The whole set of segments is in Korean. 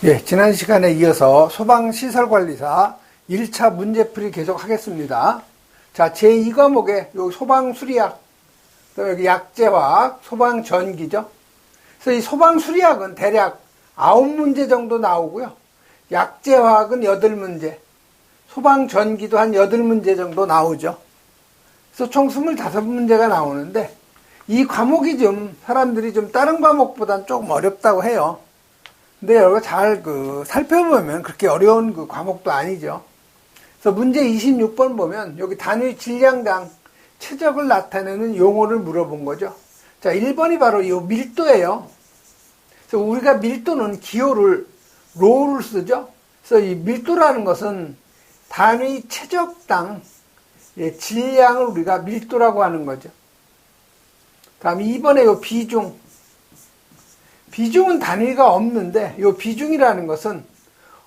예, 지난 시간에 이어서 소방시설관리사 1차 문제풀이 계속 하겠습니다. 자, 제2과목에 요 소방수리학, 또 여기 약제화학, 소방전기죠. 그래서 이 소방수리학은 대략 9문제 정도 나오고요. 약제화학은 8문제, 소방전기도 한 8문제 정도 나오죠. 그래서 총 25문제가 나오는데, 이 과목이 좀 사람들이 좀 다른 과목보다는 조금 어렵다고 해요. 근데 여러분 잘 살펴보면 그렇게 어려운 과목도 아니죠. 그래서 문제 26번 보면 여기 단위 질량당 최적을 나타내는 용어를 물어본 거죠. 자, 1번이 바로 이 밀도예요. 그래서 우리가 밀도는 기호를 로를 쓰죠. 그래서 이 밀도라는 것은 단위 최적당 질량을 우리가 밀도라고 하는 거죠. 다음 2번에 요 비중. 비중은 단위가 없는데 요 비중이라는 것은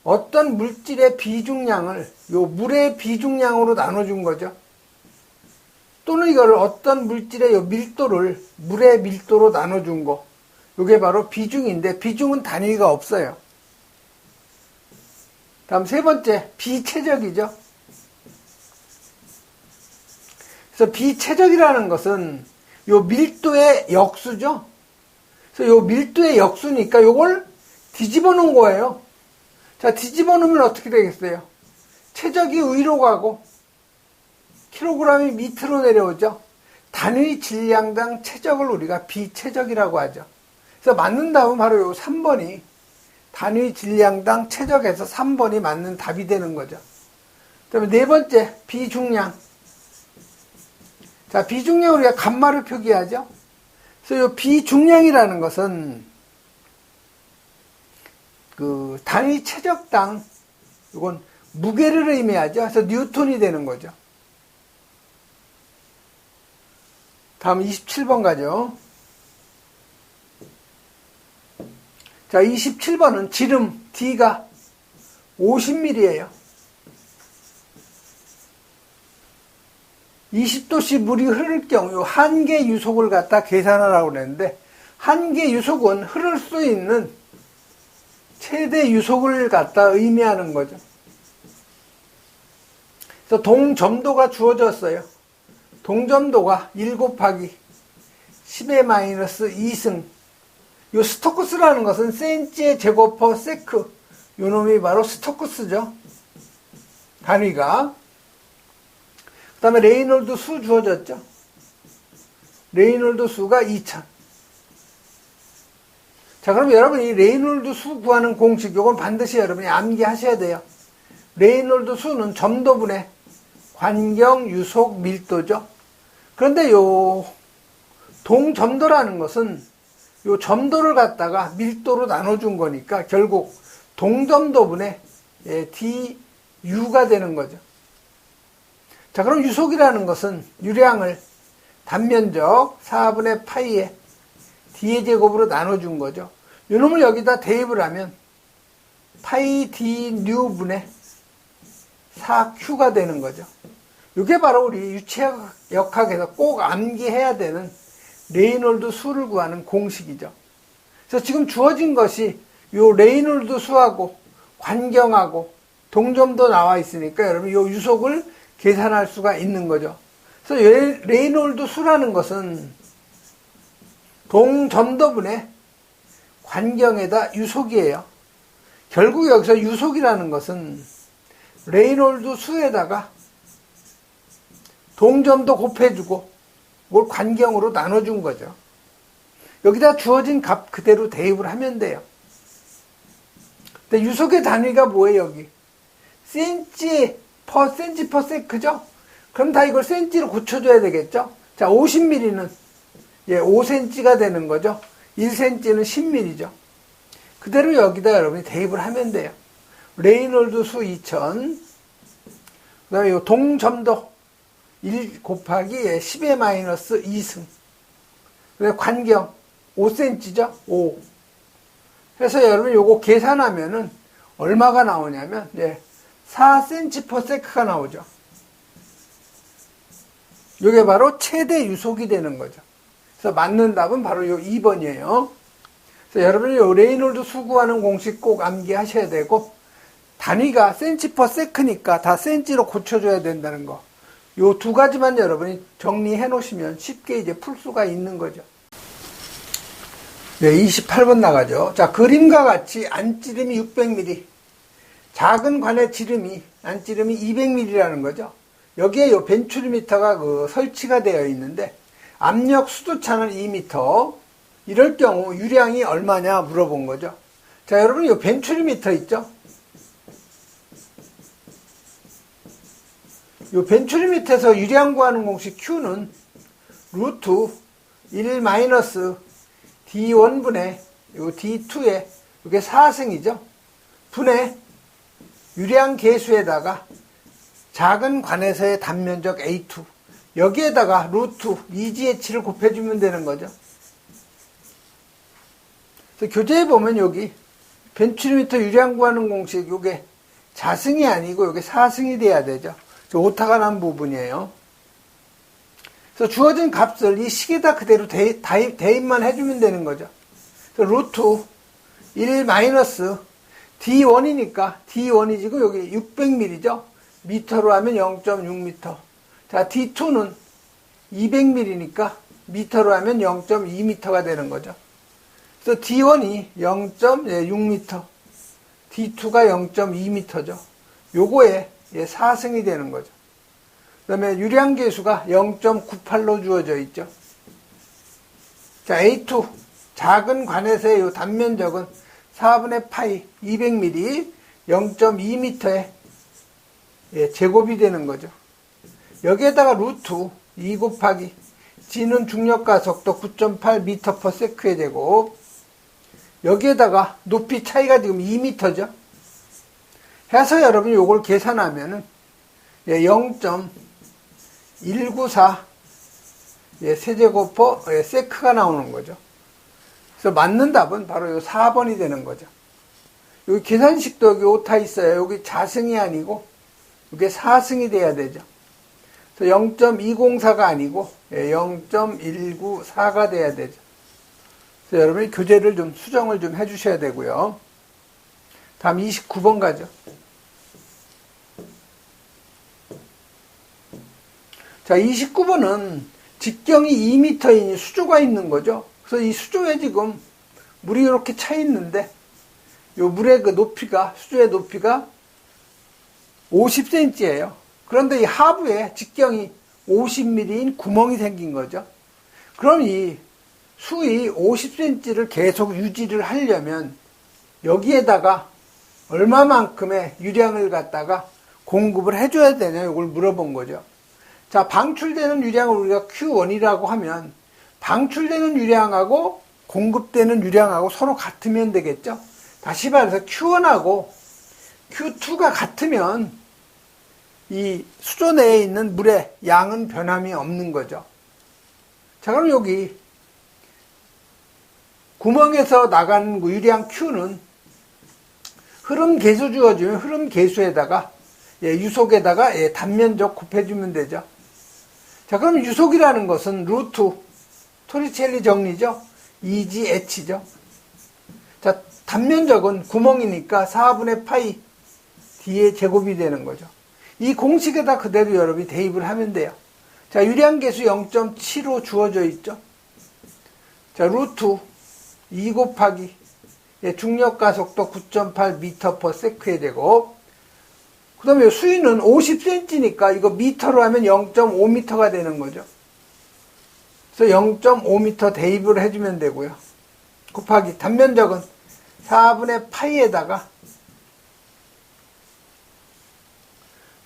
어떤 물질의 비중량을 요 물의 비중량으로 나눠준 거죠. 또는 이걸 어떤 물질의 요 밀도를 물의 밀도로 나눠준 거. 요게 바로 비중인데 비중은 단위가 없어요. 다음 세 번째, 비최적이죠. 그래서 비최적이라는 것은 요 밀도의 역수죠. 그래서 요 밀도의 역수니까 요걸 뒤집어 놓은 거예요. 자, 뒤집어 놓으면 어떻게 되겠어요? 최적이 위로 가고 킬로그램이 밑으로 내려오죠. 단위 질량당 최적을 우리가 비최적이라고 하죠. 그래서 맞는 답은 바로 요 3번이 단위 질량당 최적에서 3번이 맞는 답이 되는 거죠. 그다음에 네 번째, 비중량. 자, 비중량 우리가 감마를 표기하죠. 그래서 이 비중량이라는 것은 단위 최적당 이건 무게를 의미하죠. 그래서 뉴턴이 되는 거죠. 다음 27번 가죠. 자, 27번은 지름 D가 50mm예요. 20도씨 물이 흐를 경우 한 개 유속을 갖다 계산하라고 그랬는데, 한 개 유속은 흐를 수 있는 최대 유속을 갖다 의미하는 거죠. 그래서 동점도가 주어졌어요. 동점도가 1 곱하기 10의 마이너스 2승. 요 스토크스라는 것은 센치의 제곱 퍼 세크. 요 놈이 바로 스토크스죠. 단위가. 그 다음에 레이놀드 수 주어졌죠. 레이놀드 수가 2000. 자, 그럼 여러분이 레이놀드 수 구하는 공식, 요건 반드시 여러분이 암기하셔야 돼요. 레이놀드 수는 점도분의 관경 유속 밀도죠. 그런데 요 동점도라는 것은 요 점도를 갖다가 밀도로 나눠준 거니까 결국 동점도분의 du가 되는 거죠. 자, 그럼 유속이라는 것은 유량을 단면적 4분의 파이에 d의 제곱으로 나눠준 거죠. 이놈을 여기다 대입을 하면 파이 d 뉴분의 4q가 되는 거죠. 이게 바로 우리 유체역학에서 꼭 암기해야 되는 레이놀드 수를 구하는 공식이죠. 그래서 지금 주어진 것이 요 레이놀드 수하고 관경하고 동점도 나와 있으니까 여러분 요 유속을 계산할 수가 있는 거죠. 그래서 레이놀드 수라는 것은 동점도분의 관경에다 유속이에요. 결국 여기서 유속이라는 것은 레이놀드 수에다가 동점도 곱해주고 그걸 관경으로 나눠준 거죠. 여기다 주어진 값 그대로 대입을 하면 돼요. 근데 유속의 단위가 뭐예요, 여기? 센치 퍼 세크죠? 그럼 다 이걸 센치로 고쳐줘야 되겠죠? 자, 50mm는 5cm가 되는 거죠. 1cm는 10mm죠. 그대로 여기다 여러분이 대입을 하면 돼요. 레이놀드 수 2000, 그 다음에 이 동점도 1 곱하기 10의 마이너스 2승. 그다음에 관경 5cm죠. 5. 그래서 여러분 요거 계산하면은 얼마가 나오냐면 4cm per sec가 나오죠. 요게 바로 최대 유속이 되는 거죠. 그래서 맞는 답은 바로 요 2번이에요. 여러분이 요 레이놀드 수 구하는 공식 꼭 암기하셔야 되고, 단위가 센치 퍼 세크니까 다 센치로 고쳐줘야 된다는 거. 요 두 가지만 여러분이 정리해 놓으시면 쉽게 이제 풀 수가 있는 거죠. 네, 28번 나가죠. 자, 그림과 같이 안찌름이 600mm, 작은 관의 지름이, 안찌름이 200mm라는 거죠. 여기에 요 벤츄리미터가 설치가 되어 있는데, 압력 수도차는 2m, 이럴 경우 유량이 얼마냐 물어본 거죠. 자, 여러분, 요 벤츄리미터 있죠? 요 벤츄리미터에서 유량 구하는 공식 Q는 루트 1 마이너스 D1분의 요 D2에 이게 4승이죠. 분의 유량 계수에다가 작은 관에서의 단면적 A2 여기에다가 루트 2GH를 곱해주면 되는 거죠. 그래서 교재에 보면 여기 벤츄리미터 유량 구하는 공식 요게 자승이 아니고 요게 4승이 돼야 되죠. 오타가 난 부분이에요. 그래서 주어진 값을 이 식에다 그대로 대입만 해주면 되는 거죠. 그래서 루트 1 마이너스 D1이니까 D1이 지금 여기 600mm죠. 미터로 하면 0.6m. 자, D2는 200mm니까 미터로 하면 0.2m가 되는 거죠. 그래서 D1이 0.6m, D2가 0.2m죠. 요거에 4승이 되는 거죠. 그 다음에 유량계수가 0.98로 주어져 있죠. 자, A2 작은 관에서의 요 단면적은 4분의 파이 200mm 0.2m의 제곱이 되는 거죠. 여기에다가 루트 2 곱하기 G는 중력과 속도 9.8m/s의 제곱, 여기에다가 높이 차이가 지금 2m죠. 해서 여러분이 요걸 계산하면은 0.194 세제곱 세크가 나오는 거죠. 그래서 맞는 답은 바로 요 4번이 되는 거죠. 여기 계산식도 여기 오타 있어요. 여기 자승이 아니고 이게 4승이 돼야 되죠. 그래서 0.204가 아니고 0.194가 돼야 되죠. 그래서 여러분이 교재를 좀 수정을 좀 해주셔야 되고요. 다음 29번 가죠. 자, 29번은 직경이 2m이니 수조가 있는 거죠. 그래서 이 수조에 지금 물이 이렇게 차 있는데, 요 물의 그 높이가, 수조의 높이가 50cm예요. 그런데 이 하부에 직경이 50mm인 구멍이 생긴 거죠. 그럼 이 수위 50cm를 계속 유지를 하려면 여기에다가 얼마만큼의 유량을 갖다가 공급을 해줘야 되냐, 이걸 물어본 거죠. 자, 방출되는 유량을 우리가 Q1이라고 하면 방출되는 유량하고 공급되는 유량하고 서로 같으면 되겠죠. 다시 말해서 Q1하고 Q2가 같으면 이 수조 내에 있는 물의 양은 변함이 없는 거죠. 자, 그럼 여기 구멍에서 나가는 유량 Q는 흐름 계수 주어지면 흐름 계수에다가 유속에다가 단면적 곱해주면 되죠. 자, 그럼 유속이라는 것은 루트 토리첼리 정리죠. 2GH죠. 자, 단면적은 구멍이니까 4분의 파이 D의 제곱이 되는 거죠. 이 공식에다 그대로 여러분이 대입을 하면 돼요. 자, 유량계수 0.75 주어져 있죠. 자, 루트 2 곱하기 중력과 속도 9.8m/s의 제곱. 그 다음에 수위는 50cm니까 이거 미터로 하면 0.5m가 되는 거죠. 그래서 0.5m 대입을 해주면 되고요. 곱하기 단면적은 4분의 파이에다가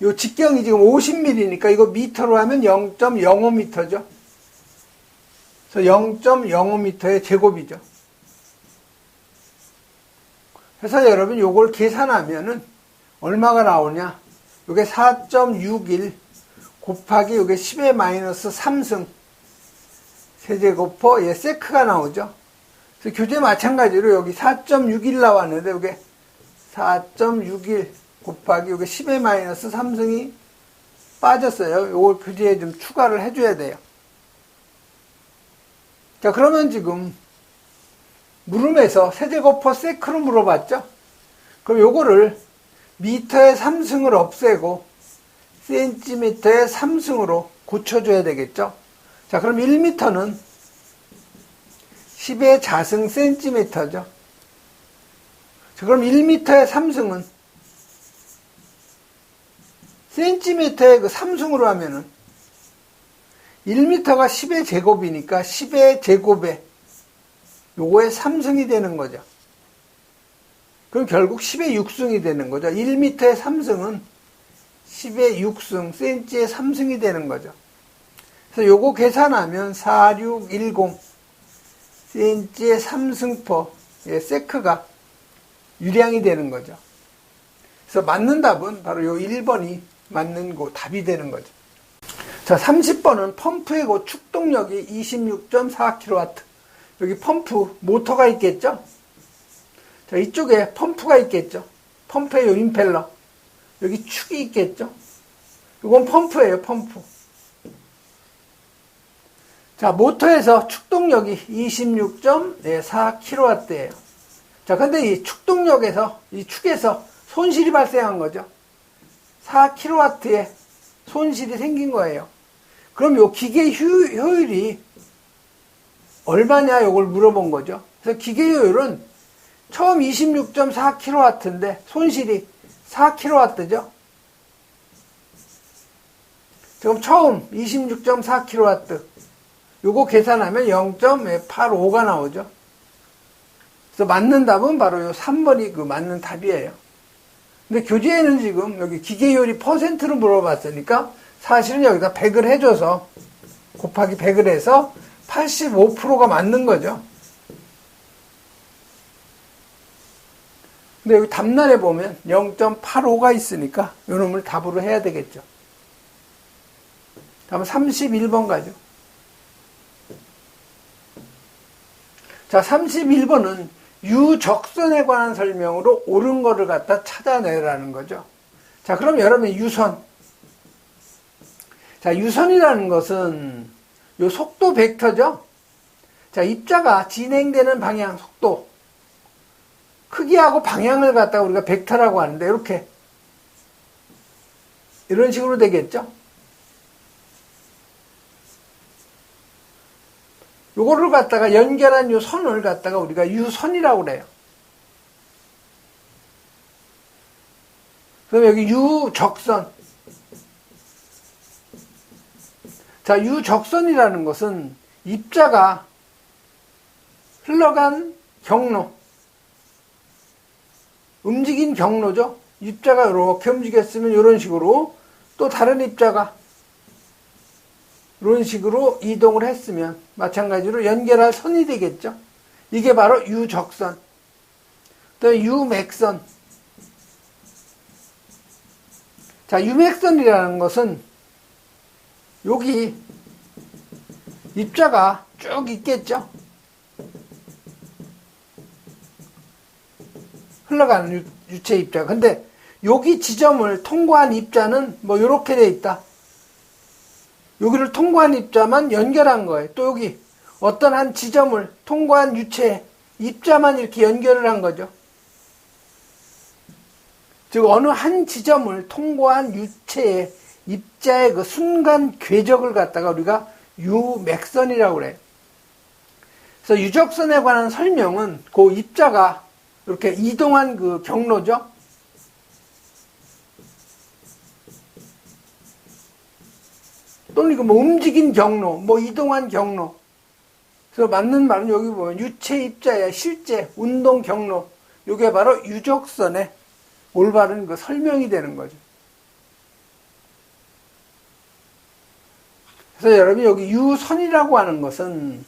요 직경이 지금 50mm니까 이거 미터로 하면 0.05m죠. 그래서 0.05m의 제곱이죠. 그래서 여러분 요걸 계산하면은 얼마가 나오냐? 요게 4.61 곱하기 요게 10의 마이너스 3승 세제곱퍼 세크가 나오죠. 그래서 교재 마찬가지로 여기 4.61 나왔는데 요게 4.61 곱하기 요게 10의 마이너스 3승이 빠졌어요. 요걸 교재에 좀 추가를 해줘야 돼요. 자, 그러면 지금 물음에서 세제곱퍼 세크로 물어봤죠? 그럼 요거를 미터의 3승을 없애고 센티미터의 3승으로 고쳐줘야 되겠죠? 자, 그럼 1미터는 10의 자승 센티미터죠. 자, 그럼 1미터의 3승은 센티미터의 그 3승으로 하면은 1미터가 10의 제곱이니까 10의 제곱에 요거의 3승이 되는 거죠. 그럼 결국 10의 6승이 되는 거죠. 1미터의 3승은 10의 6승, 센치의 3승이 되는 거죠. 그래서 요거 계산하면 4610 센치의 3승퍼 세크가 유량이 되는 거죠. 그래서 맞는 답은 바로 요 1번이 맞는 거 답이 되는 거죠. 자, 30번은 펌프의 그 축동력이 26.4kW. 여기 펌프, 모터가 있겠죠? 자, 이쪽에 펌프가 있겠죠? 펌프의 요 임펠러. 여기 축이 있겠죠? 이건 펌프예요, 펌프. 자, 모터에서 축동력이 26.4kW예요. 자, 근데 이 축동력에서, 이 축에서 손실이 발생한 거죠. 4kW의 손실이 생긴 거예요. 그럼 요 기계 효율이 얼마냐, 요걸 물어본 거죠. 그래서 기계 효율은 처음 26.4kW인데 손실이 4kW죠. 지금 처음 26.4kW. 요거 계산하면 0.85가 나오죠. 그래서 맞는 답은 바로 요 3번이 그 맞는 답이에요. 근데 교재에는 지금 여기 기계효율이 퍼센트로 물어봤으니까 사실은 여기다 100을 해줘서 곱하기 100을 해서 85%가 맞는 거죠. 근데 여기 답란에 보면 0.85가 있으니까 요 놈을 답으로 해야 되겠죠. 다음 31번 가죠. 자, 31번은 유적선에 관한 설명으로 옳은 거를 갖다 찾아내라는 거죠. 자, 그럼 여러분 유선. 자, 유선이라는 것은 요 속도 벡터죠. 자, 입자가 진행되는 방향, 속도. 크기하고 방향을 갖다가 우리가 벡터라고 하는데 이렇게 이런 식으로 되겠죠. 요거를 갖다가 연결한 요 선을 갖다가 우리가 유선이라고 그래요. 그럼 여기 유적선. 자, 유적선이라는 것은 입자가 흘러간 경로, 움직인 경로죠. 입자가 이렇게 움직였으면 이런 식으로, 또 다른 입자가 이런 식으로 이동을 했으면 마찬가지로 연결할 선이 되겠죠. 이게 바로 유적선. 또 유맥선. 자, 유맥선이라는 것은 여기 입자가 쭉 있겠죠. 흘러가는 유체 입자. 근데 여기 지점을 통과한 입자는 뭐 이렇게 돼 있다. 여기를 통과한 입자만 연결한 거예요. 또 여기 어떤 한 지점을 통과한 유체 입자만 이렇게 연결을 한 거죠. 즉 어느 한 지점을 통과한 유체의 입자의 그 순간 궤적을 갖다가 우리가 유맥선이라고 그래요. 그래서 유적선에 관한 설명은 그 입자가 이렇게 이동한 그 경로죠. 또는 이거 뭐 움직인 경로, 뭐 이동한 경로. 그래서 맞는 말은 여기 보면 유체 입자의 실제 운동 경로. 이게 바로 유적선의 올바른 그 설명이 되는 거죠. 그래서 여러분 여기 유선이라고 하는 것은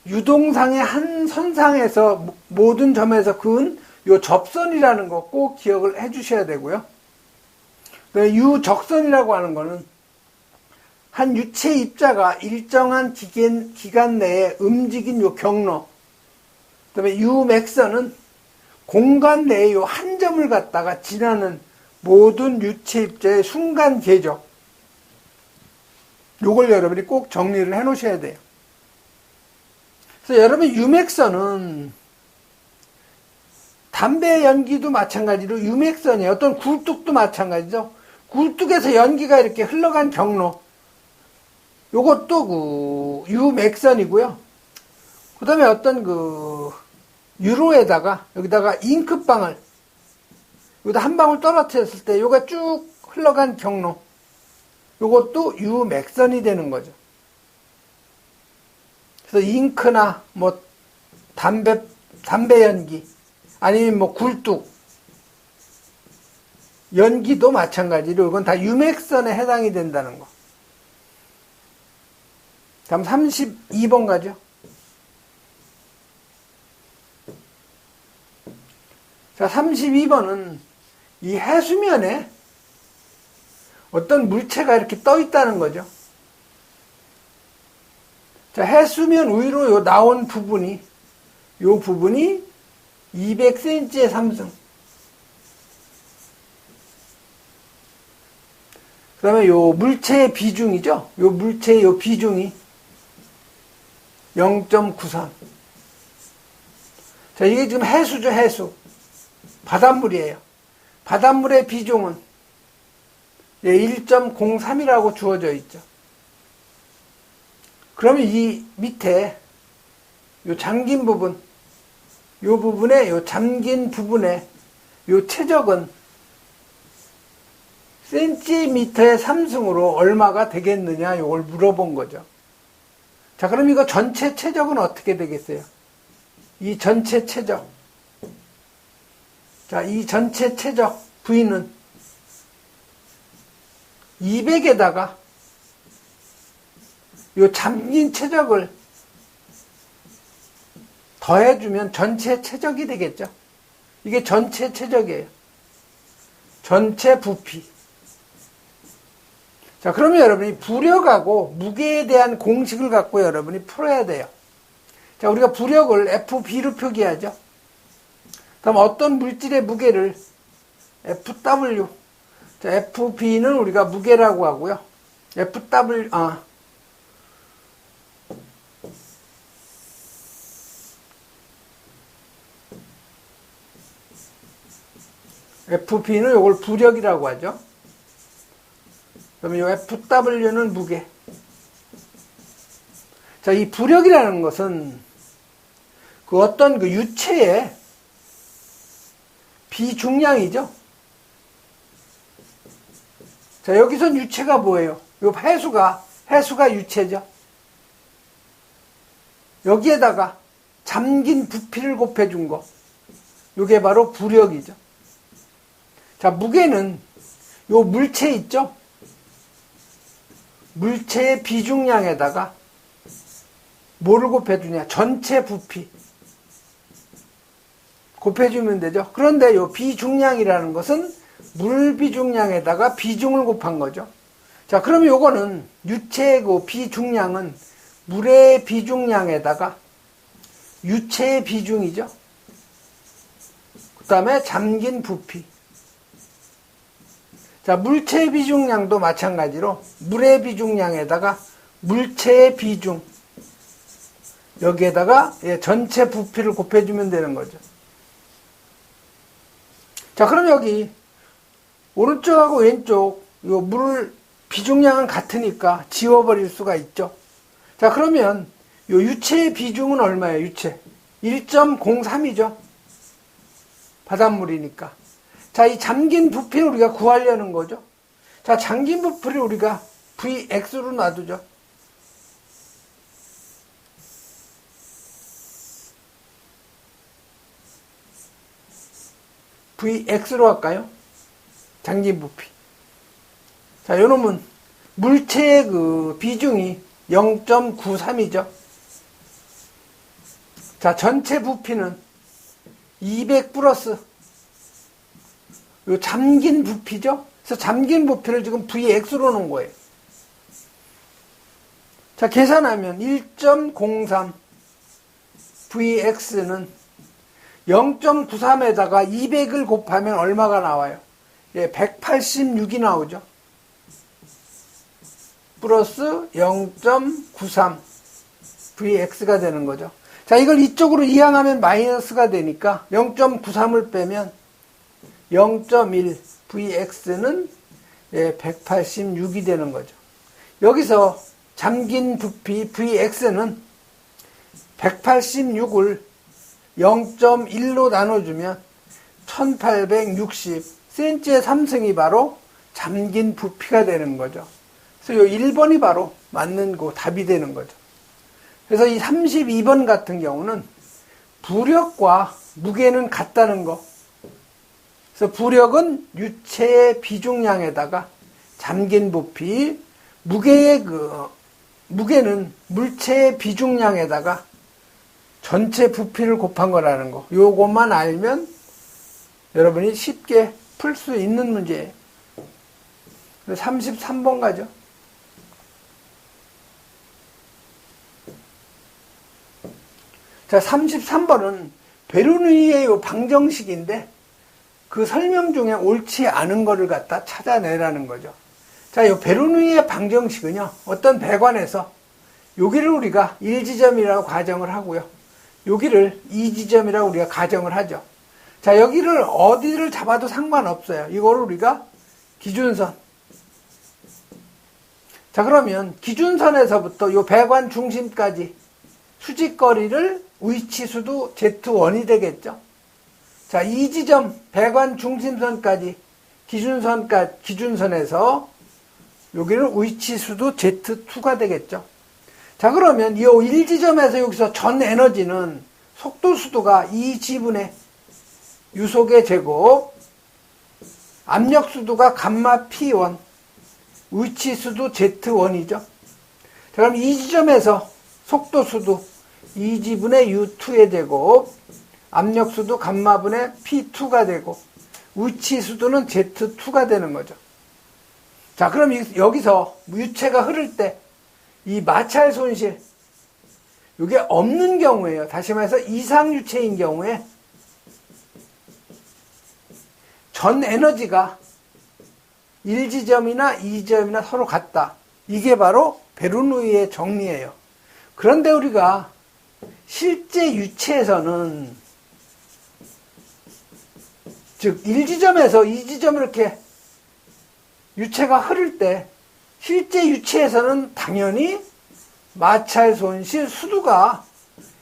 유동상의 한 선상에서 모든 점에서 그은 요 접선이라는 거 꼭 기억을 해 주셔야 되고요. 유적선이라고 하는 거는 한 유체 입자가 일정한 기간 내에 움직인 요 경로. 그다음에 유맥선은 공간 내에 요 한 점을 갖다가 지나는 모든 유체 입자의 순간 궤적. 요걸 여러분이 꼭 정리를 해 놓으셔야 돼요. 그래서 여러분 유맥선은 담배 연기도 마찬가지로 유맥선이에요. 어떤 굴뚝도 마찬가지죠. 굴뚝에서 연기가 이렇게 흘러간 경로. 요것도 유맥선이고요. 그 다음에 어떤 유로에다가 여기다가 잉크방울 여기다 한 방울 떨어뜨렸을 때 요가 쭉 흘러간 경로. 요것도 유맥선이 되는 거죠. 그래서 잉크나 담배 연기 아니면 굴뚝 연기도 마찬가지로 이건 다 유맥선에 해당이 된다는 거. 다음 32번 가죠. 자, 32번은 이 해수면에 어떤 물체가 이렇게 떠 있다는 거죠. 자, 해수면 위로 나온 부분이, 요 부분이 200cm의 삼승. 그 다음에 요 물체의 비중이죠. 요 물체의 요 비중이 0.93. 자, 이게 지금 해수죠, 해수. 바닷물이에요. 바닷물의 비중은 1.03이라고 주어져 있죠. 그러면 이 밑에 요 잠긴 부분, 요 부분에, 요 잠긴 부분에 요 최적은 센티미터의 삼승으로 얼마가 되겠느냐, 요걸 물어본 거죠. 자, 그럼 이거 전체 최적은 어떻게 되겠어요? 이 전체 최적. 자, 이 전체 최적 V는 200에다가 요 잠긴 최적을 더해주면 전체 최적이 되겠죠. 이게 전체 최적이에요. 전체 부피. 자, 그러면 여러분이 부력하고 무게에 대한 공식을 갖고 여러분이 풀어야 돼요. 자, 우리가 부력을 FB로 표기하죠. 다음 어떤 물질의 무게를 FW. 자, FB는 우리가 무게라고 하고요. FB는 이걸 부력이라고 하죠. 그러면 이 FW는 무게. 자, 이 부력이라는 것은 어떤 유체의 비중량이죠. 자, 여기선 유체가 뭐예요? 요 해수가 유체죠. 여기에다가 잠긴 부피를 곱해준 거. 요게 바로 부력이죠. 자, 무게는 요 물체 있죠? 물체의 비중량에다가 뭐를 곱해주냐? 전체 부피. 곱해주면 되죠. 그런데 요 비중량이라는 것은 물 비중량에다가 비중을 곱한 거죠. 자, 그럼 요거는 유체의 비중량은 물의 비중량에다가 유체의 비중이죠. 그 다음에 잠긴 부피. 자, 물체의 비중량도 마찬가지로 물의 비중량에다가 물체의 비중. 여기에다가 전체 부피를 곱해주면 되는 거죠. 자, 그럼 여기 오른쪽하고 왼쪽 요 물 비중량은 같으니까 지워버릴 수가 있죠. 자, 그러면 요 유체의 비중은 얼마예요? 유체 1.03이죠. 바닷물이니까. 자, 이 잠긴 부피를 우리가 구하려는 거죠. 자, 잠긴 부피를 우리가 Vx로 놔두죠. Vx로 할까요? 잠긴 부피. 자, 요놈은 물체의 비중이 0.93이죠. 자, 전체 부피는 200 플러스 요 잠긴 부피죠. 그래서 잠긴 부피를 지금 Vx로 놓은 거예요. 자, 계산하면 1.03 Vx는 0.93에다가 200을 곱하면 얼마가 나와요? 186이 나오죠. 플러스 0.93 Vx가 되는 거죠. 자, 자, 이걸 이쪽으로 이항하면 마이너스가 되니까 0.93을 빼면 0.1 Vx는 186이 되는 거죠. 여기서 잠긴 부피 Vx는 186을 0.1로 나눠주면 1860cm의 3승이 바로 잠긴 부피가 되는 거죠. 그래서 이 1번이 바로 맞는 거 답이 되는 거죠. 그래서 이 32번 같은 경우는 부력과 무게는 같다는 거. 그래서 부력은 유체의 비중량에다가 잠긴 부피, 무게는 물체의 비중량에다가 전체 부피를 곱한 거라는 거. 요것만 알면 여러분이 쉽게 풀 수 있는 문제예요. 33번 가죠. 자, 33번은 베르누이의 방정식인데 그 설명 중에 옳지 않은 거를 갖다 찾아내라는 거죠. 자, 이 베르누이의 방정식은요, 어떤 배관에서 여기를 우리가 1지점이라고 가정을 하고요. 여기를 2지점이라고 우리가 가정을 하죠. 자, 여기를 어디를 잡아도 상관없어요. 이거를 우리가 기준선. 자, 그러면 기준선에서부터 이 배관 중심까지 수직거리를 위치수도 Z1이 되겠죠. 자, 이 지점 배관 중심선까지 기준선에서 여기를 위치수도 Z2가 되겠죠. 자, 그러면 이 1지점에서 여기서 전 에너지는 속도수도가 2G분의 유속의 제곱, 압력수도가 감마 P1, 위치수도 Z1이죠. 자, 그럼 이 지점에서 속도수도 2G분의 U2의 제곱, 압력수도 감마분의 P2가 되고, 위치수도는 Z2가 되는 거죠. 자, 그럼 여기서 유체가 흐를 때 이 마찰 손실, 이게 없는 경우에요. 다시 말해서 이상유체인 경우에 전 에너지가 1지점이나 2지점이나 서로 같다. 이게 바로 베르누이의 정리예요. 그런데 우리가 실제 유체에서는, 즉 1지점에서 2지점 이렇게 유체가 흐를 때 실제 유체에서는 당연히 마찰 손실 수두가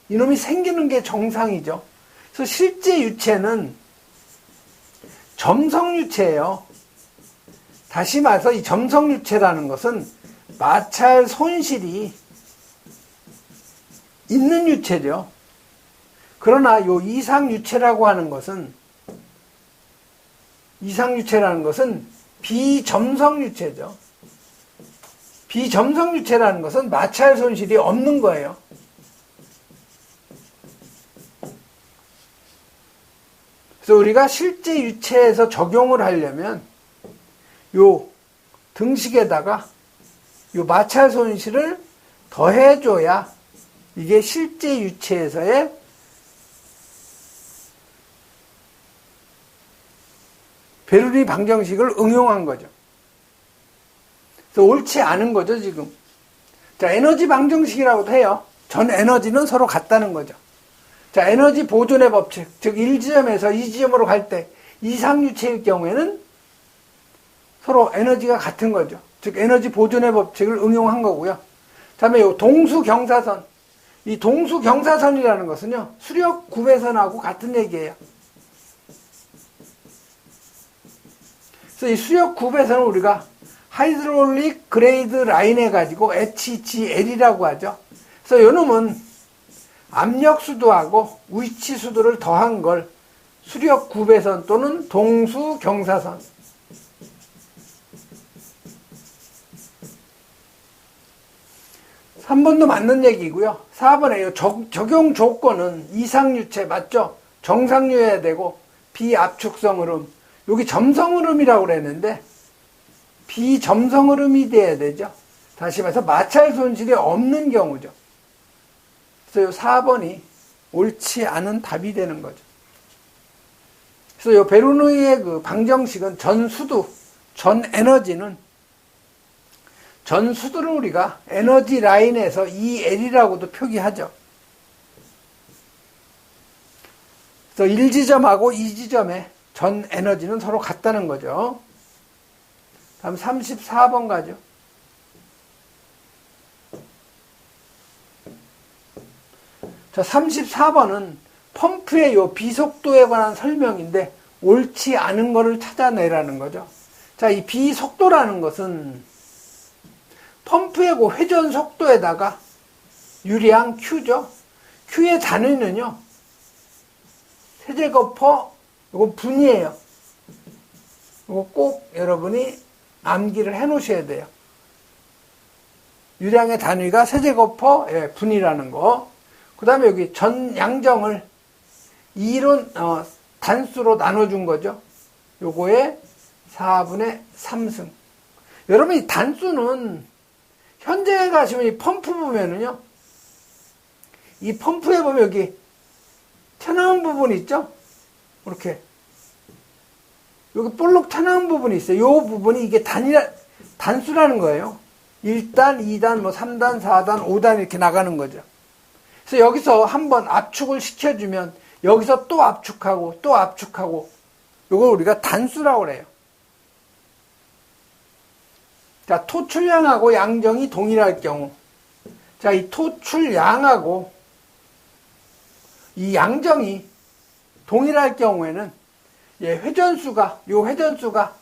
이놈이 생기는 게 정상이죠. 그래서 실제 유체는 점성유체예요. 다시 말해서 이 점성유체라는 것은 마찰 손실이 있는 유체죠. 그러나 요 이상유체라고 하는 것은, 이상유체라는 것은 비점성유체죠. 비점성유체라는 것은 마찰 손실이 없는 거예요. 그래서 우리가 실제 유체에서 적용을 하려면 요 등식에다가 요 마찰 손실을 더해줘야 이게 실제 유체에서의 베르누이 방정식을 응용한 거죠. 그래서 옳지 않은 거죠, 지금. 자, 에너지 방정식이라고도 해요. 전 에너지는 서로 같다는 거죠. 자, 에너지 보존의 법칙, 즉 1지점에서 2지점으로 갈 때 이상유체일 경우에는 서로 에너지가 같은 거죠. 즉 에너지 보존의 법칙을 응용한 거고요. 다음에 요 동수경사선, 이 동수경사선이라는 것은요, 수력 구배선하고 같은 얘기예요. 그래서 이 수력 구배선을 우리가 하이드롤릭 그레이드 라인 해가지고 HGL이라고 하죠. 그래서 요 놈은 압력수도하고 위치수도를 더한 걸 수력 구배선 또는 동수경사선. 3번도 맞는 얘기고요. 4번에 적용 조건은 이상유체 맞죠? 정상유여야 되고 비압축성 흐름. 여기 점성 흐름이라고 그랬는데 비점성 흐름이 돼야 되죠. 다시 말해서 마찰 손실이 없는 경우죠. 그래서 이 4번이 옳지 않은 답이 되는 거죠. 그래서 이 베르누이의 그 방정식은 전수도, 전 에너지는 전수도를 우리가 에너지 라인에서 EL이라고도 표기하죠. 그래서 1지점하고 2지점의 전 에너지는 서로 같다는 거죠. 다음 34번 가죠. 자, 34번은 펌프의 요 비속도에 관한 설명인데 옳지 않은 거를 찾아내라는 거죠. 자, 이 비속도라는 것은 펌프의 그 회전 속도에다가 유량 Q죠. Q의 단위는요, 세제곱퍼, 이거 분이에요. 이거 꼭 여러분이 암기를 해 놓으셔야 돼요. 유량의 단위가 세제곱퍼 분이라는 거. 그 다음에 여기 전 양정을 2로 단수로 나눠준 거죠. 요거에 4분의 3승. 여러분 이 단수는 현재 가시면 이 펌프 보면은요, 이 펌프에 보면 여기 튀어나온 부분이 있죠? 이렇게 여기 볼록 튀어나온 부분이 있어요. 요 부분이 이게 단수라는 거예요. 1단, 2단, 뭐 3단, 4단, 5단 이렇게 나가는 거죠. 그래서 여기서 한번 압축을 시켜주면 여기서 또 압축하고 또 압축하고, 요걸 우리가 단수라고 그래요. 자, 토출량하고 양정이 동일할 경우, 자, 이 토출량하고 이 양정이 동일할 경우에는 요 회전수가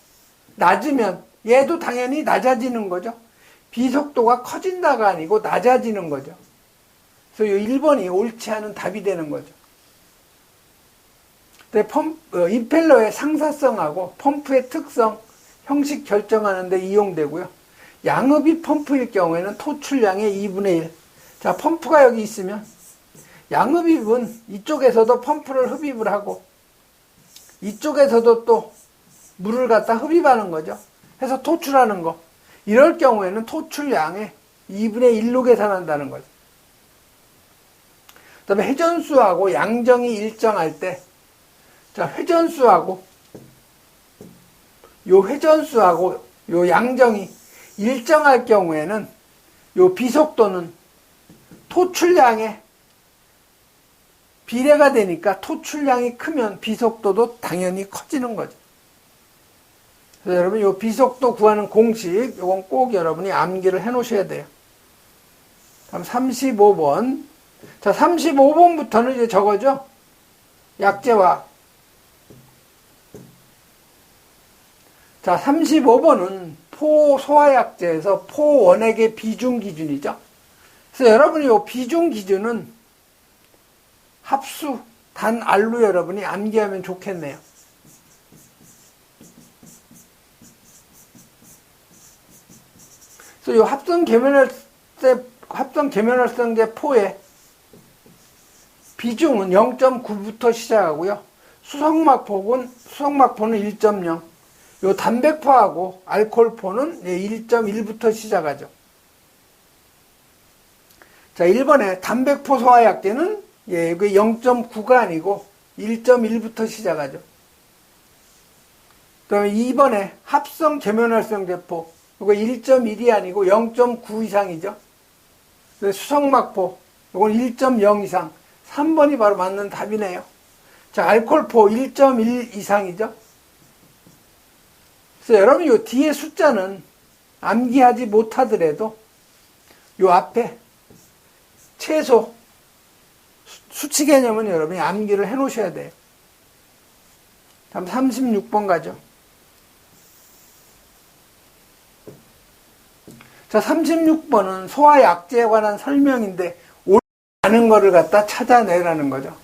낮으면 얘도 당연히 낮아지는 거죠. 비속도가 커진다가 아니고 낮아지는 거죠. 그래서 이 1번이 옳지 않은 답이 되는 거죠. 임펠러의 상사성하고 펌프의 특성, 형식 결정하는 데 이용되고요. 양흡입 펌프일 경우에는 토출량의 2분의 1. 자, 펌프가 여기 있으면 양흡입은 이쪽에서도 펌프를 흡입을 하고 이쪽에서도 또 물을 갖다 흡입하는 거죠. 해서 토출하는 거. 이럴 경우에는 토출량의 2분의 1로 계산한다는 거죠. 그 다음에 회전수하고 양정이 일정할 때, 자, 회전수하고 요 양정이 일정할 경우에는 요 비속도는 토출량의 비례가 되니까 토출량이 크면 비속도도 당연히 커지는 거죠. 그래서 여러분 요 비속도 구하는 공식, 요건 꼭 여러분이 암기를 해 놓으셔야 돼요. 다음 35번. 자, 35번부터는 이제 저거죠. 약제화. 자, 35번은 포소화약제에서 포원액의 비중 기준이죠. 그래서 여러분이 요 비중 기준은 합수, 단알로 여러분이 암기하면 좋겠네요. 그래서 요 합성 계면활성제 포의 비중은 0.9부터 시작하고요. 수성막포는 1.0. 요 담백포하고 알코올포는 1.1부터 시작하죠. 자, 1번에 담백포 소화약제는 이게 0.9가 아니고 1.1부터 시작하죠. 그 다음에 2번에 합성 계면활성제포, 이거 1.1이 아니고 0.9 이상이죠. 수성막포, 이건 1.0 이상. 3번이 바로 맞는 답이네요. 자, 알코올포 1.1 이상이죠. 그래서 여러분 요 뒤에 숫자는 암기하지 못하더라도 요 앞에 최소 수치 개념은 여러분이 암기를 해 놓으셔야 돼요. 다음 36번 가죠. 자, 36번은 소화약제에 관한 설명인데 옳지 않은 거를 갖다 찾아내라는 거죠.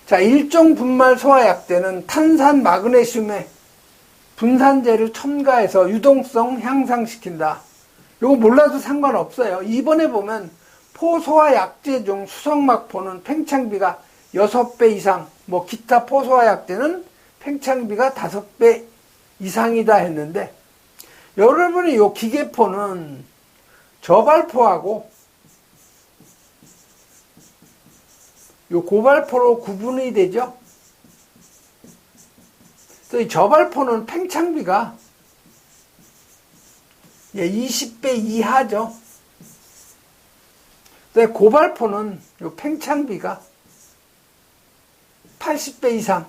자, 일종 분말 소화약제는 탄산 마그네슘의 분산제를 첨가해서 유동성 향상시킨다. 이거 몰라도 상관없어요. 2번에 보면 포소화약제 중 수성막포는 팽창비가 6배 이상, 뭐 기타 포소화약제는 팽창비가 5배 이상이다 했는데, 여러분이 요 기계포는 저발포하고 요 고발포로 구분이 되죠. 그래서 이 저발포는 팽창비가 20배 이하죠. 고발포는 요 팽창비가 80배 이상,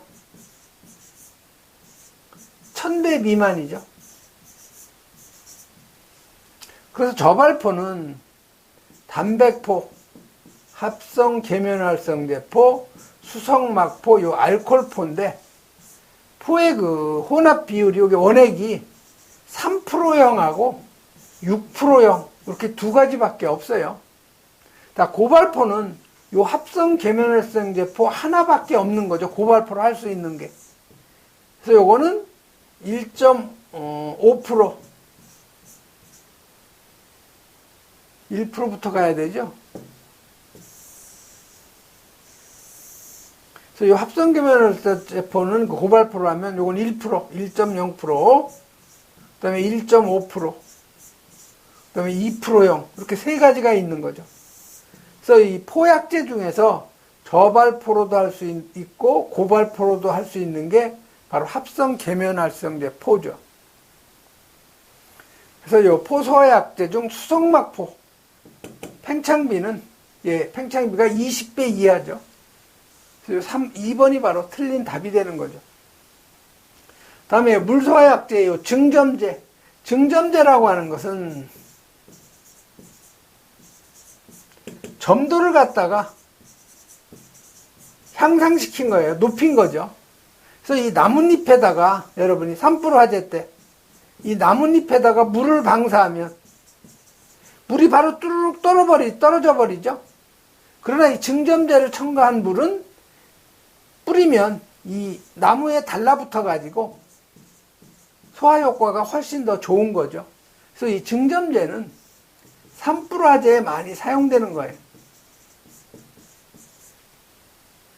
1000배 미만이죠. 그래서 저발포는 담백포, 합성 계면활성제포, 수성막포, 요 알코올포인데, 포의 그 혼합 비율이, 여기 원액이 3%형하고 6%형, 이렇게 두 가지밖에 없어요. 다 고발포는 요 합성 계면활성제포 하나밖에 없는 거죠. 고발포로 할 수 있는 게. 그래서 요거는 1.5%, 1%부터 가야 되죠. 그래서 이 합성계면활성제포는 고발포로 하면 요건 1%, 1.0%, 그 다음에 1.5%, 그 다음에 2%형, 이렇게 세 가지가 있는 거죠. 그래서 이 포약제 중에서 저발포로도 할 수 있고 고발포로도 할 수 있는 게 바로 합성계면활성제포죠. 그래서 이 포소화약제 중 수성막포, 팽창비는, 팽창비가 20배 이하죠. 그래서 2번이 바로 틀린 답이 되는 거죠. 다음에 물소화약제, 증점제. 증점제라고 하는 것은 점도를 갖다가 향상시킨 거예요. 높인 거죠. 그래서 이 나뭇잎에다가 여러분이 산불 화재 때 이 나뭇잎에다가 물을 방사하면 물이 바로 뚜루룩 떨어져 버리죠. 그러나 이 증점제를 첨가한 물은 뿌리면 이 나무에 달라붙어 가지고 소화 효과가 훨씬 더 좋은 거죠. 그래서 이 증점제는 산불 화재에 많이 사용되는 거예요.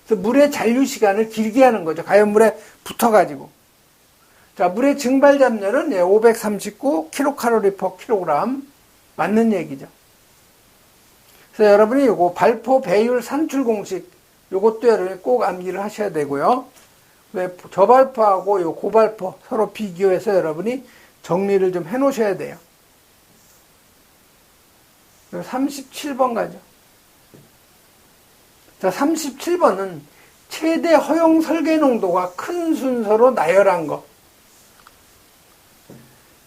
그래서 물의 잔류 시간을 길게 하는 거죠. 가연물에 붙어가지고. 자, 물의 증발 잡열은 539 kcal/kg 맞는 얘기죠. 그래서 여러분이 요거 발포 배율 산출 공식 요것도 여러분이 꼭 암기를 하셔야 되고요. 저발포하고 요 고발포 서로 비교해서 여러분이 정리를 좀 해 놓으셔야 돼요. 37번 가죠. 자, 37번은 최대 허용 설계 농도가 큰 순서로 나열한 거.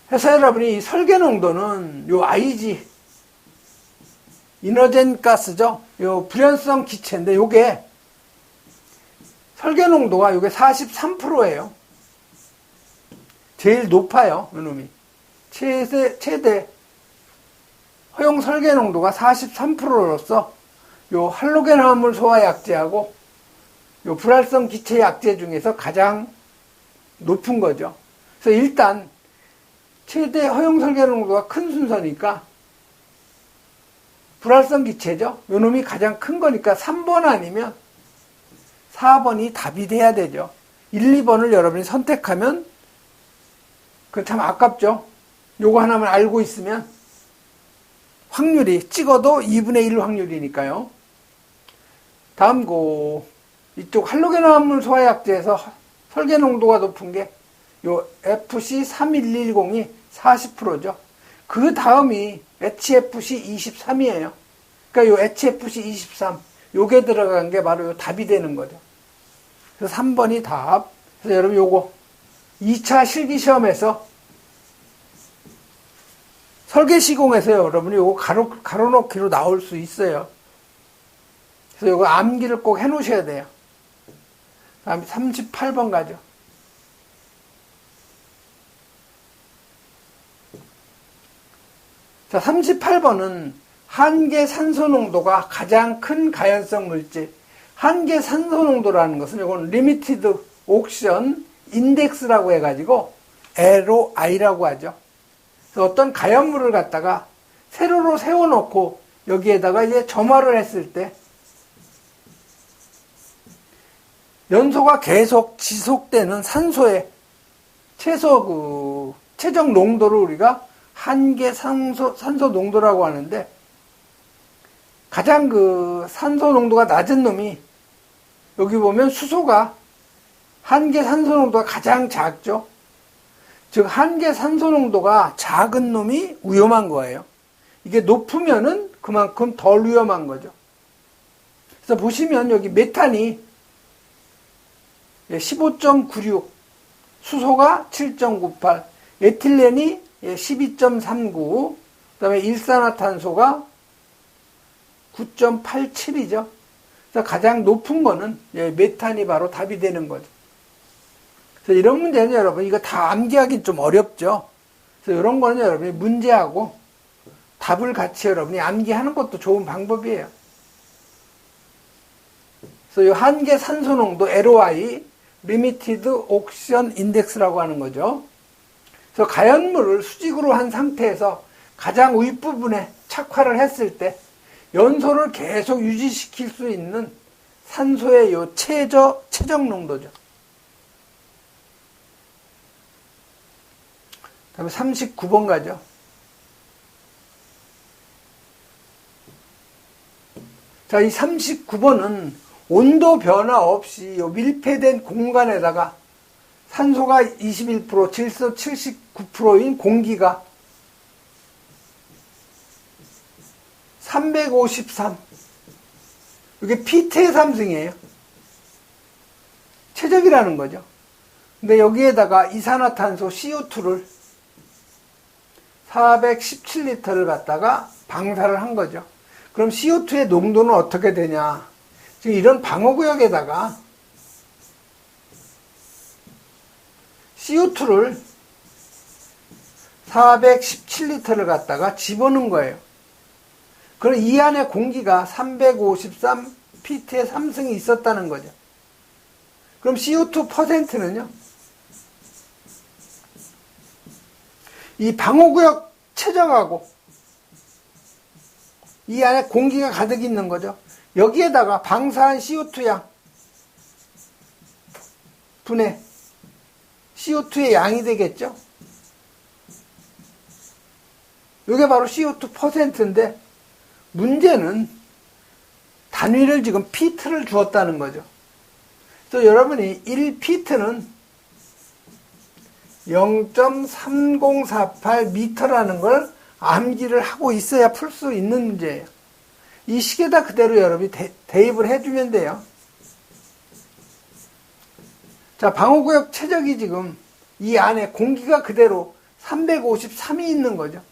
그래서 여러분이 이 설계 농도는 요 IG, 이너젠 가스죠. 요 불연성 기체인데 요게 설계 농도가 요게 43%예요. 제일 높아요, 요놈이. 최대 허용 설계 농도가 43%로서 요 할로겐 화합물 소화 약제하고 요 불활성 기체 약제 중에서 가장 높은 거죠. 그래서 일단 최대 허용 설계 농도가 큰 순서니까 불활성 기체죠. 요 놈이 가장 큰 거니까 3번 아니면 4번이 답이 돼야 되죠. 1, 2번을 여러분이 선택하면 그건 참 아깝죠. 요거 하나만 알고 있으면 확률이 찍어도 2분의 1 확률이니까요. 다음 이쪽 할로겐 화합물 소화약제에서 설계 농도가 높은 게 요 FC3110이 40%죠. 그 다음이 HFC23이에요. 그러니까 요 HFC23 요게 들어간 게 바로 요 답이 되는 거죠. 그래서 3번이 답. 그래서 여러분 요거 2차 실기시험에서 설계 시공에서 여러분이 요거 가로놓기로 나올 수 있어요. 그래서 요거 암기를 꼭 해 놓으셔야 돼요. 다음에 38번 가죠. 자, 38번은 한계 산소 농도가 가장 큰 가연성 물질. 한계 산소 농도라는 것은 이건 리미티드 옥션 인덱스라고 해가지고 LOI라고 하죠. 그래서 어떤 가연물을 갖다가 세로로 세워놓고 여기에다가 이제 점화를 했을 때 연소가 계속 지속되는 산소의 최적 농도를 우리가 한계 산소 농도라고 하는데 가장 산소 농도가 낮은 놈이 여기 보면 수소가 한계 산소 농도가 가장 작죠. 즉 한계 산소 농도가 작은 놈이 위험한 거예요. 이게 높으면은 그만큼 덜 위험한 거죠. 그래서 보시면 여기 메탄이 15.96, 수소가 7.98, 에틸렌이 12.39, 그 다음에 일산화탄소가 9.87이죠. 그래서 가장 높은 거는 메탄이 바로 답이 되는 거죠. 그래서 이런 문제는 여러분, 이거 다 암기하기 좀 어렵죠. 그래서 이런 거는 여러분이 문제하고 답을 같이 여러분이 암기하는 것도 좋은 방법이에요. 그래서 이 한계 산소 농도 LOI, Limited Oxygen Index라고 하는 거죠. 그래서 가연물을 수직으로 한 상태에서 가장 윗부분에 착화를 했을 때 연소를 계속 유지시킬 수 있는 산소의 요 최적 농도죠. 다음에 39번 가죠. 자, 이 39번은 온도 변화 없이 요 밀폐된 공간에다가 산소가 21%, 질소 79%인 공기가 353. 이게 피트의 삼승이에요. 최적이라는 거죠. 근데 여기에다가 이산화탄소 CO2를 417리터를 갖다가 방사를 한 거죠. 그럼 CO2의 농도는 어떻게 되냐? 지금 이런 방어구역에다가 CO2를 417리터를 갖다가 집어넣은 거예요. 그럼 이 안에 공기가 353 피트의 삼승이 있었다는 거죠. 그럼 CO2 퍼센트는요? 이 방어구역 최적하고 이 안에 공기가 가득 있는 거죠. 여기에다가 방사한 CO2 양 분의 CO2의 양이 되겠죠. 이게 바로 CO2 퍼센트인데 문제는 단위를 지금 피트를 주었다는 거죠. 그래서 여러분이 1피트는 0.3048 미터라는 걸 암기를 하고 있어야 풀 수 있는 문제예요. 이 식에다 그대로 여러분이 대입을 해주면 돼요. 자, 방어구역 최적이 지금 이 안에 공기가 그대로 353이 있는 거죠.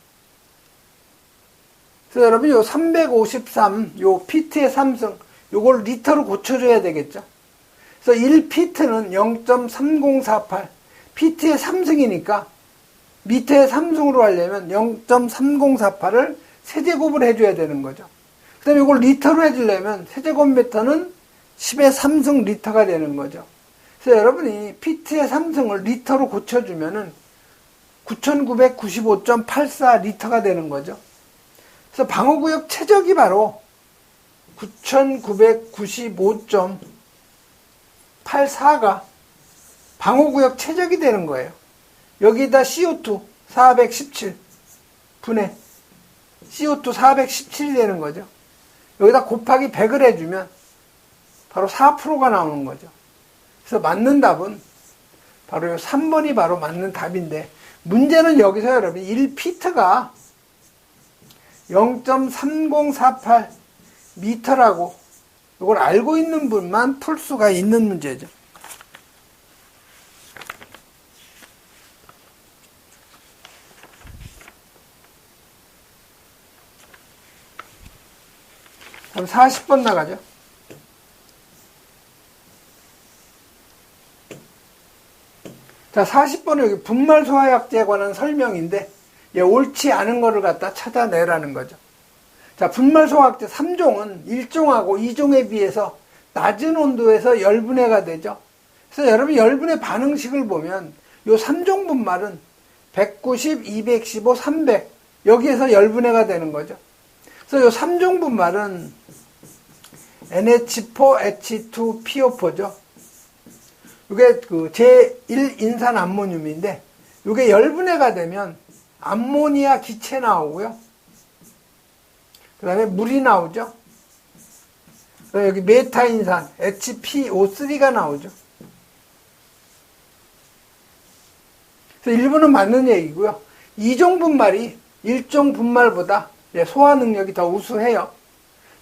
그래서 여러분 요 353, 요 피트의 삼승, 요걸 리터로 고쳐줘야 되겠죠. 그래서 1피트는 0.3048, 피트의 삼승이니까 미터의 삼승으로 하려면 0.3048을 세제곱을 해줘야 되는 거죠. 그 다음에 이걸 리터로 해주려면 세제곱미터는 10의 3승 리터가 되는 거죠. 그래서 여러분이 피트의 삼승을 리터로 고쳐주면은 9995.84 리터가 되는 거죠. 그래서 방어구역 최적이 바로 9995.84가 방어구역 최적이 되는 거예요. 여기다 CO2 417 분의 CO2 417이 되는 거죠. 여기다 곱하기 100을 해주면 바로 4%가 나오는 거죠. 그래서 맞는 답은 바로 이 3번이 바로 맞는 답인데 문제는 여기서 여러분 1피트가 0.3048 미터라고 이걸 알고 있는 분만 풀 수가 있는 문제죠. 그럼 40번 나가죠. 자, 40번은 여기 분말 소화약제에 관한 설명인데 옳지 않은 거를 갖다 찾아내라는 거죠. 자, 분말 소화약제 3종은 1종하고 2종에 비해서 낮은 온도에서 열분해가 되죠. 그래서 여러분 열분해 반응식을 보면 요 3종 분말은 190, 215, 300 여기에서 열분해가 되는 거죠. 그래서 요 3종 분말은 NH4H2PO4죠. 이게 그 제1인산 암모늄인데 이게 열분해가 되면 암모니아 기체 나오고요. 그 다음에 물이 나오죠. 여기 메타인산 HPO3가 나오죠. 그래서 1번은 맞는 얘기고요. 2종 분말이 1종 분말보다 소화 능력이 더 우수해요.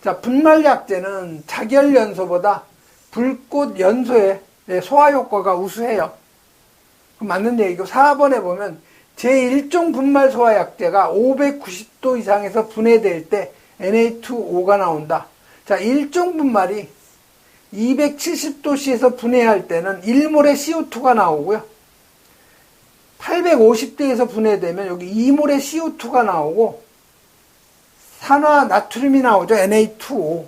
자, 분말 약제는 자결 연소보다 불꽃 연소에 소화 효과가 우수해요. 맞는 얘기고 4번에 보면 제1종 분말 소화 약제가 590도 이상에서 분해될 때 Na2O가 나온다. 자, 1종 분말이 270도씨에서 분해할 때는 1몰의 CO2가 나오고요. 850도에서 분해되면 여기 2몰의 CO2가 나오고 산화 나트륨이 나오죠. Na2O.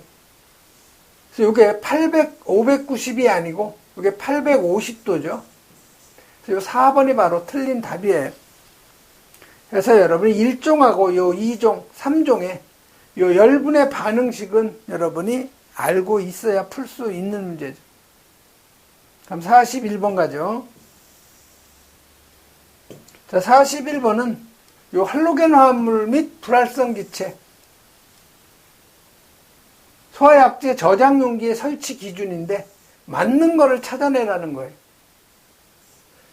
그래서 이게 590이 아니고 이게 850도죠. 그래서 4번이 바로 틀린 답이에요. 그래서 여러분이 1종하고 요 2종, 3종의 요 열분의 반응식은 여러분이 알고 있어야 풀 수 있는 문제죠. 그럼 41번 가죠. 자, 41번은 요 할로겐 화합물 및 불활성 기체 소화약제 저장 용기의 설치 기준인데 맞는 거를 찾아내라는 거예요.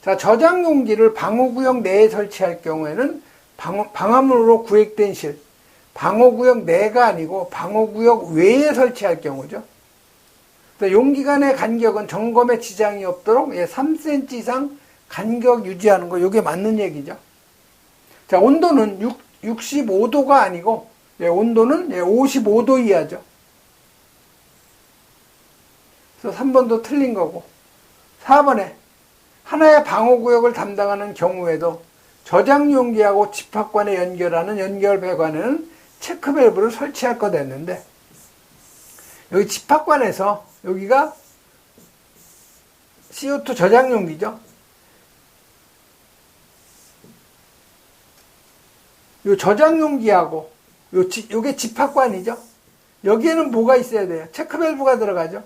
자, 저장 용기를 방호구역 내에 설치할 경우에는 방화물로 구획된 실, 방호구역 내가 아니고 방호구역 외에 설치할 경우죠. 용기 간의 간격은 점검에 지장이 없도록 3cm 이상 간격 유지하는 거, 이게 맞는 얘기죠. 자, 온도는 65도가 아니고 온도는 55도 이하죠. 그래서 3번도 틀린 거고, 4번에 하나의 방호구역을 담당하는 경우에도 저장 용기하고 집합관에 연결하는 연결 배관에는 체크 밸브를 설치할 거 됐는데, 여기 집합관에서 여기가 CO2 저장 용기죠. 요 저장 용기하고 요게 집합관이죠. 여기에는 뭐가 있어야 돼요? 체크 밸브가 들어가죠.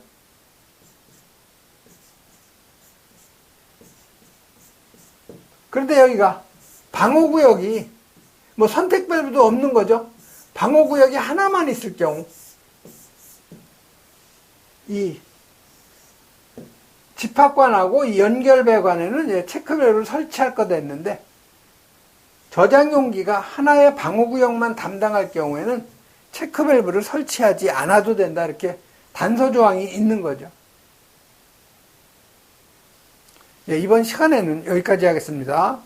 그런데 여기가 방호구역이 뭐 선택 밸브도 없는 거죠. 방호구역이 하나만 있을 경우 이 집합관하고 이 연결 배관에는 체크 밸브를 설치할 거 됐는데, 저장 용기가 하나의 방호구역만 담당할 경우에는 체크 밸브를 설치하지 않아도 된다, 이렇게 단서 조항이 있는 거죠. 이번 시간에는 여기까지 하겠습니다.